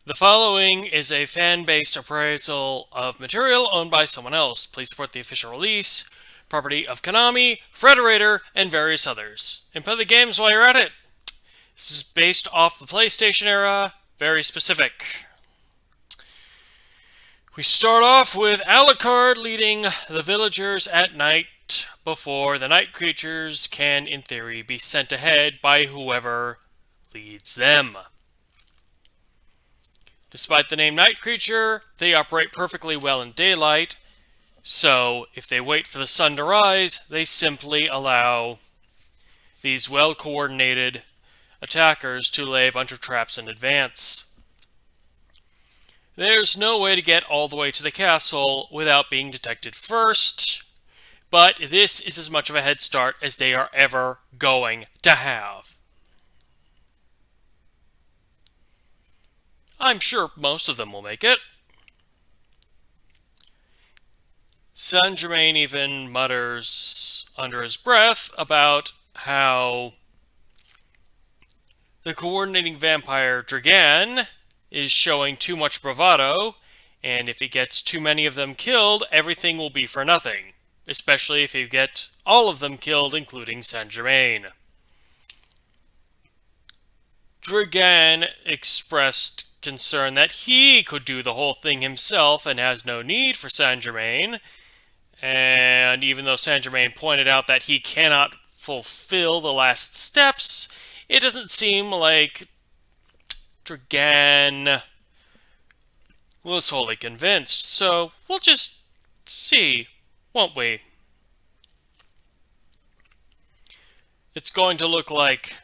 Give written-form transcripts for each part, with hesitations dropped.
The following is a fan-based appraisal of material owned by someone else. Please support the official release, property of Konami, Frederator, and various others. And play the games while you're at it. This is based off the PlayStation era, very specific. We start off with Alucard leading the villagers at night before the night creatures can, in theory, be sent ahead by whoever leads them. Despite the name Night Creature, they operate perfectly well in daylight, so if they wait for the sun to rise, they simply allow these well-coordinated attackers to lay a bunch of traps in advance. There's no way to get all the way to the castle without being detected first, but this is as much of a head start as they are ever going to have. I'm sure most of them will make it. Saint Germain even mutters under his breath about how the coordinating vampire Dragan is showing too much bravado, and if he gets too many of them killed, everything will be for nothing, especially if you get all of them killed, including Saint Germain. Dragan expressed concern that he could do the whole thing himself and has no need for Saint Germain, and even though Saint Germain pointed out that he cannot fulfill the last steps, it doesn't seem like Dragan was wholly convinced, so we'll just see, won't we? It's going to look like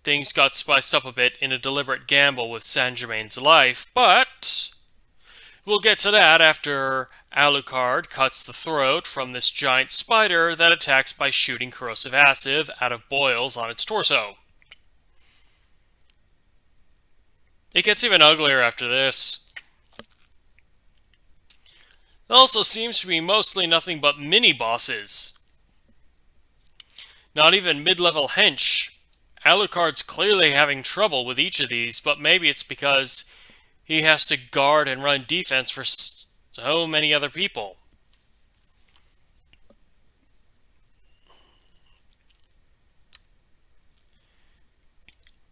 things got spiced up a bit in a deliberate gamble with Saint Germain's life, but we'll get to that after Alucard cuts the throat from this giant spider that attacks by shooting corrosive acid out of boils on its torso. It gets even uglier after this. It also seems to be mostly nothing but mini-bosses. Not even mid-level hench. Alucard's clearly having trouble with each of these, but maybe it's because he has to guard and run defense for so many other people.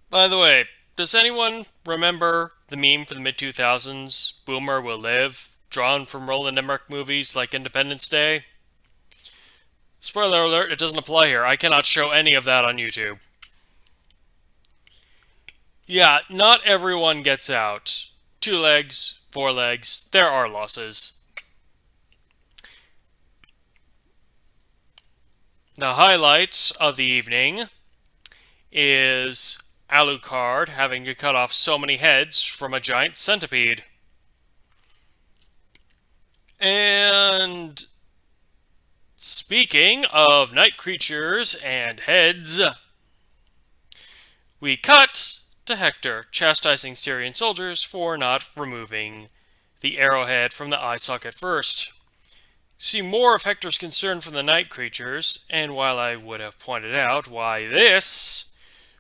By the way, does anyone remember the meme for the mid-2000s, Boomer Will Live, drawn from Roland Emmerich movies like Independence Day? Spoiler alert, it doesn't apply here. I cannot show any of that on YouTube. Yeah, not everyone gets out. 2 legs, 4 legs, there are losses. The highlight of the evening is Alucard having to cut off so many heads from a giant centipede. And speaking of night creatures and heads, we cut to Hector chastising Syrian soldiers for not removing the arrowhead from the eye socket first. See more of Hector's concern from the night creatures, and while I would have pointed out why this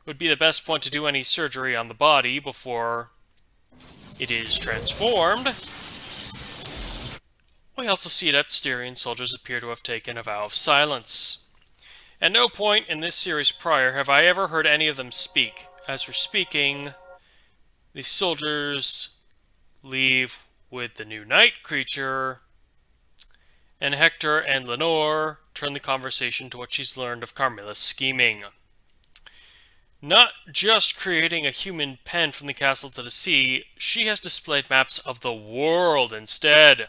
would be the best point to do any surgery on the body before it is transformed, we also see that Styrian soldiers appear to have taken a vow of silence. At no point in this series prior have I ever heard any of them speak. As for speaking, the soldiers leave with the new night creature, and Hector and Lenore turn the conversation to what she's learned of Carmilla's scheming. Not just creating a human pen from the castle to the sea, she has displayed maps of the world instead.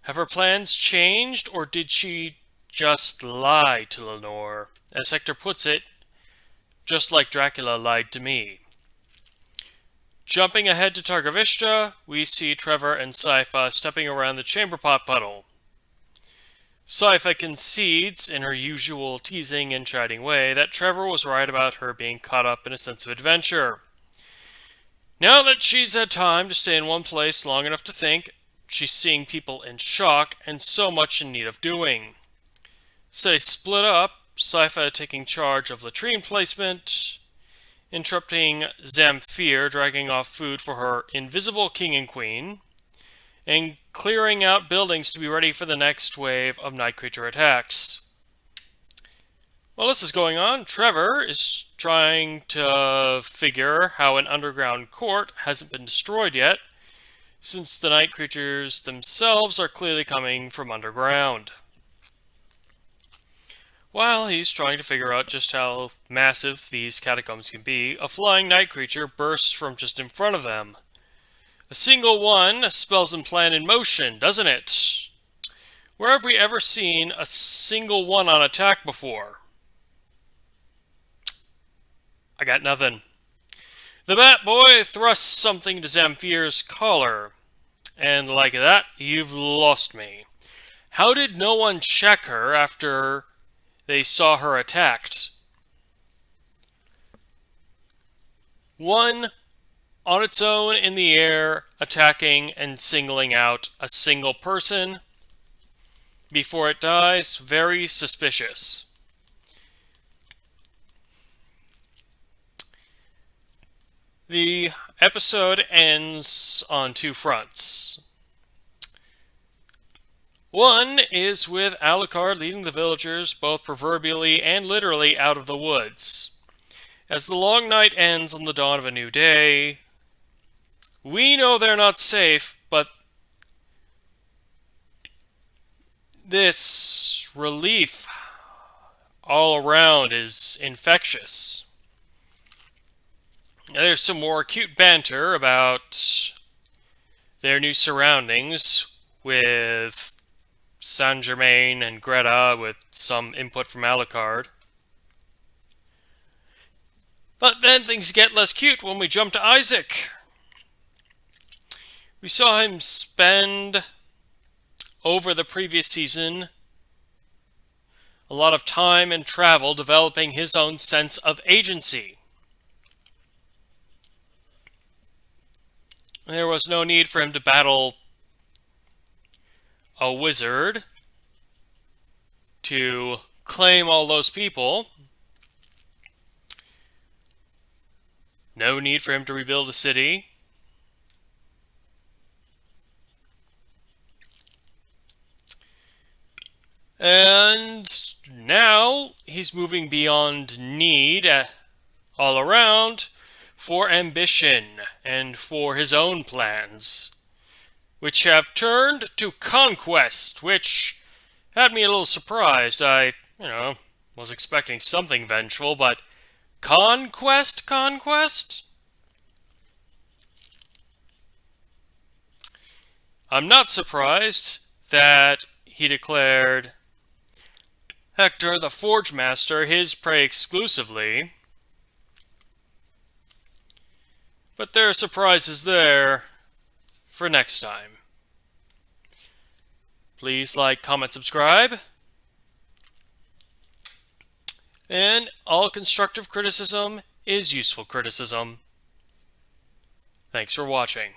Have her plans changed, or did she just lie to Lenore? As Hector puts it, just like Dracula lied to me. Jumping ahead to Targovishta, we see Trevor and Sypha stepping around the chamber pot puddle. Sypha concedes, in her usual teasing and chiding way, that Trevor was right about her being caught up in a sense of adventure. Now that she's had time to stay in one place long enough to think, she's seeing people in shock and so much in need of doing. So they split up, Sypha taking charge of latrine placement, interrupting Zamfir dragging off food for her invisible king and queen, and clearing out buildings to be ready for the next wave of night creature attacks. While this is going on, Trevor is trying to figure how an underground court hasn't been destroyed yet, since the night creatures themselves are clearly coming from underground. While he's trying to figure out just how massive these catacombs can be, a flying night creature bursts from just in front of them. A single one spells and plan in motion, doesn't it? Where have we ever seen a single one on attack before? I got nothing. The Bat Boy thrusts something to Zamfir's collar. And like that, you've lost me. How did no one check her after they saw her attacked? One on its own in the air, attacking and singling out a single person before it dies. Very suspicious. The episode ends on two fronts. One is with Alucard leading the villagers both proverbially and literally out of the woods. As the long night ends on the dawn of a new day, we know they're not safe, but this relief all around is infectious. There's some more cute banter about their new surroundings with Saint Germain and Greta, with some input from Alucard. But then things get less cute when we jump to Isaac. We saw him spend, over the previous season, a lot of time and travel developing his own sense of agency. There was no need for him to battle a wizard to claim all those people. No need for him to rebuild a city. And now he's moving beyond need all around for ambition and for his own plans, which have turned to conquest, which had me a little surprised. I, was expecting something vengeful, but conquest? I'm not surprised that he declared Hector the Forge Master his prey exclusively. But there are surprises there for next time. Please like, comment, subscribe. And all constructive criticism is useful criticism. Thanks for watching.